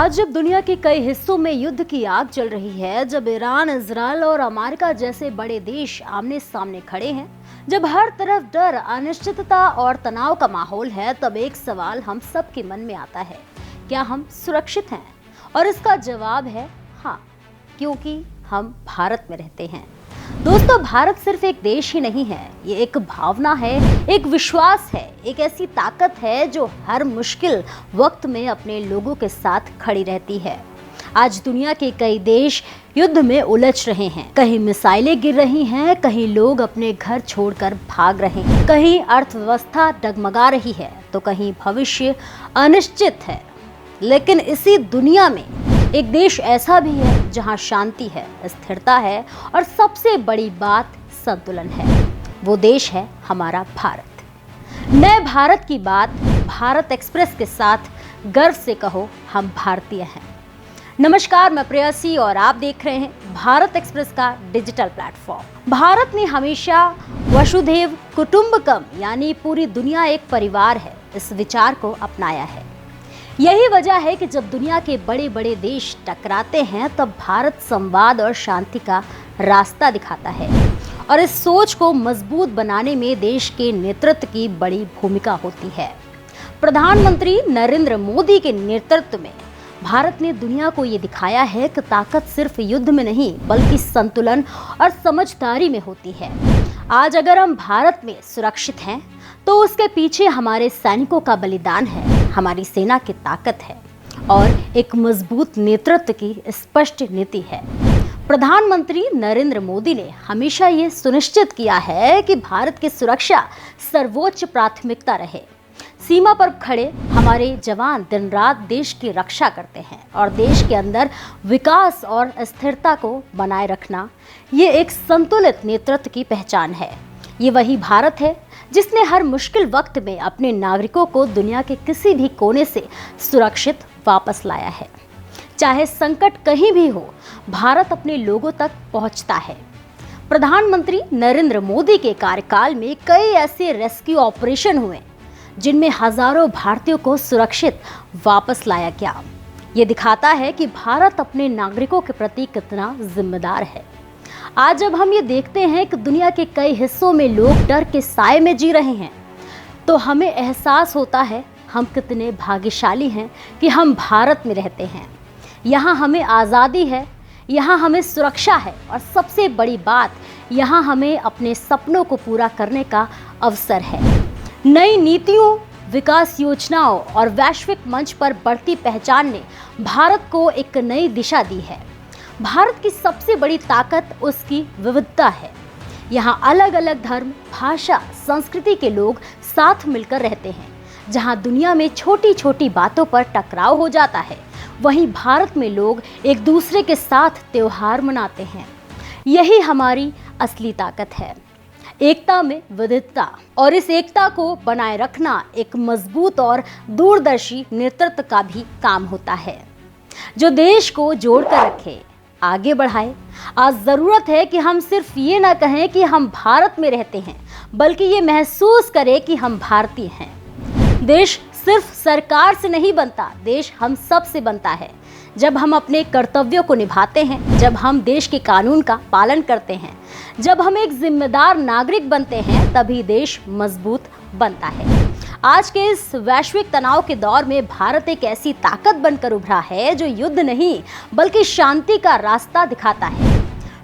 आज जब दुनिया के कई हिस्सों में युद्ध की आग चल रही है, जब ईरान, इजरायल और अमेरिका जैसे बड़े देश आमने सामने खड़े हैं, जब हर तरफ डर, अनिश्चितता और तनाव का माहौल है, तब एक सवाल हम सबके मन में आता है, क्या हम सुरक्षित हैं? और इसका जवाब है हाँ, क्योंकि हम भारत में रहते हैं। दोस्तों, भारत सिर्फ एक देश ही नहीं है, ये एक भावना है, एक विश्वास है, एक ऐसी ताकत है जो हर मुश्किल वक्त में अपने लोगों के साथ खड़ी रहती है। आज दुनिया के कई देश युद्ध में उलझ रहे हैं, कहीं मिसाइलें गिर रही हैं, कहीं लोग अपने घर छोड़कर भाग रहे हैं, कहीं अर्थव्यवस्था डगमगा रही है, तो कहीं भविष्य अनिश्चित है। लेकिन इसी दुनिया में एक देश ऐसा भी है जहां शांति है, स्थिरता है और सबसे बड़ी बात संतुलन है। वो देश है हमारा भारत। नए भारत की बात भारत एक्सप्रेस के साथ गर्व से कहो, हम भारतीय हैं। नमस्कार, मैं प्रेयसी और आप देख रहे हैं भारत एक्सप्रेस का डिजिटल प्लेटफॉर्म। भारत ने हमेशा वसुधैव कुटुंबकम यानी पूरी दुनिया एक परिवार है, इस विचार को अपनाया है। यही वजह है कि जब दुनिया के बड़े बड़े देश टकराते हैं, तब भारत संवाद और शांति का रास्ता दिखाता है। और इस सोच को मजबूत बनाने में देश के नेतृत्व की बड़ी भूमिका होती है। प्रधानमंत्री नरेंद्र मोदी के नेतृत्व में भारत ने दुनिया को ये दिखाया है कि ताकत सिर्फ युद्ध में नहीं, बल्कि संतुलन और समझदारी में होती है। आज अगर हम भारत में सुरक्षित हैं, तो उसके पीछे हमारे सैनिकों का बलिदान है, हमारी सेना की ताकत है और एक मजबूत नेतृत्व की स्पष्ट नीति है। प्रधानमंत्री नरेंद्र मोदी ने हमेशा ये सुनिश्चित किया है कि भारत की सुरक्षा सर्वोच्च प्राथमिकता रहे। सीमा पर खड़े हमारे जवान दिन रात देश की रक्षा करते हैं और देश के अंदर विकास और स्थिरता को बनाए रखना, ये एक संतुलित नेतृत्व की पहचान है। ये वही भारत है जिसने हर मुश्किल वक्त में अपने नागरिकों को दुनिया के किसी भी कोने से सुरक्षित वापस लाया है। चाहे संकट कहीं भी हो, भारत अपने लोगों तक पहुंचता है। प्रधानमंत्री नरेंद्र मोदी के कार्यकाल में कई ऐसे रेस्क्यू ऑपरेशन हुए जिनमें हजारों भारतीयों को सुरक्षित वापस लाया गया। ये दिखाता है कि भारत अपने नागरिकों के प्रति कितना जिम्मेदार है। आज जब हम ये देखते हैं कि दुनिया के कई हिस्सों में लोग डर के साए में जी रहे हैं, तो हमें एहसास होता है हम कितने भाग्यशाली हैं कि हम भारत में रहते हैं। यहाँ हमें आज़ादी है, यहाँ हमें सुरक्षा है और सबसे बड़ी बात, यहाँ हमें अपने सपनों को पूरा करने का अवसर है। नई नीतियों, विकास योजनाओं और वैश्विक मंच पर बढ़ती पहचान ने भारत को एक नई दिशा दी है। भारत की सबसे बड़ी ताकत उसकी विविधता है। यहाँ अलग अलग धर्म, भाषा, संस्कृति के लोग साथ मिलकर रहते हैं। जहाँ दुनिया में छोटी छोटी बातों पर टकराव हो जाता है, वहीं भारत में लोग एक दूसरे के साथ त्योहार मनाते हैं। यही हमारी असली ताकत है, एकता में विविधता। और इस एकता को बनाए रखना एक मजबूत और दूरदर्शी नेतृत्व का भी काम होता है, जो देश को जोड़कर रखे, आगे बढ़ाए। आज जरूरत है कि हम सिर्फ ये ना कहें कि हम भारत में रहते हैं, बल्कि ये महसूस करें कि हम भारतीय हैं। देश सिर्फ सरकार से नहीं बनता, देश हम सब से बनता है। जब हम अपने कर्तव्यों को निभाते हैं, जब हम देश के कानून का पालन करते हैं, जब हम एक जिम्मेदार नागरिक बनते हैं, तभी देश मजबूत बनता है। आज के इस वैश्विक तनाव के दौर में भारत एक ऐसी ताकत बनकर उभरा है जो युद्ध नहीं, बल्कि शांति का रास्ता दिखाता है।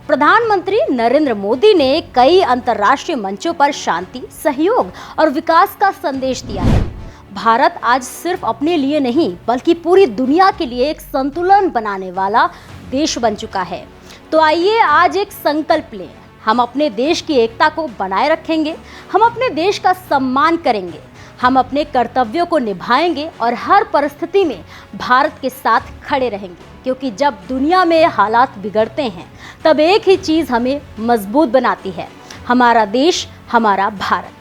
प्रधानमंत्री नरेंद्र मोदी ने कई अंतर्राष्ट्रीय मंचों पर शांति, सहयोग और विकास का संदेश दिया है। भारत आज सिर्फ अपने लिए नहीं, बल्कि पूरी दुनिया के लिए एक संतुलन बनाने वाला देश बन चुका है। तो आइए आज एक संकल्प लें, हम अपने देश की एकता को बनाए रखेंगे, हम अपने देश का सम्मान करेंगे, हम अपने कर्तव्यों को निभाएंगे और हर परिस्थिति में भारत के साथ खड़े रहेंगे। क्योंकि जब दुनिया में हालात बिगड़ते हैं, तब एक ही चीज़ हमें मजबूत बनाती है, हमारा देश, हमारा भारत।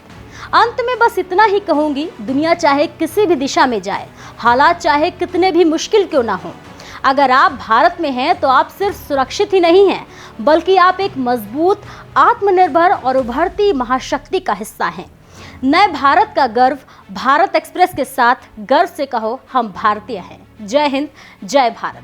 अंत में बस इतना ही कहूँगी, दुनिया चाहे किसी भी दिशा में जाए, हालात चाहे कितने भी मुश्किल क्यों ना हो, अगर आप भारत में हैं तो आप सिर्फ सुरक्षित ही नहीं हैं, बल्कि आप एक मजबूत, आत्मनिर्भर और उभरती महाशक्ति का हिस्सा हैं। नए भारत का गर्व भारत एक्सप्रेस के साथ गर्व से कहो, हम भारतीय हैं। जय हिंद, जय भारत।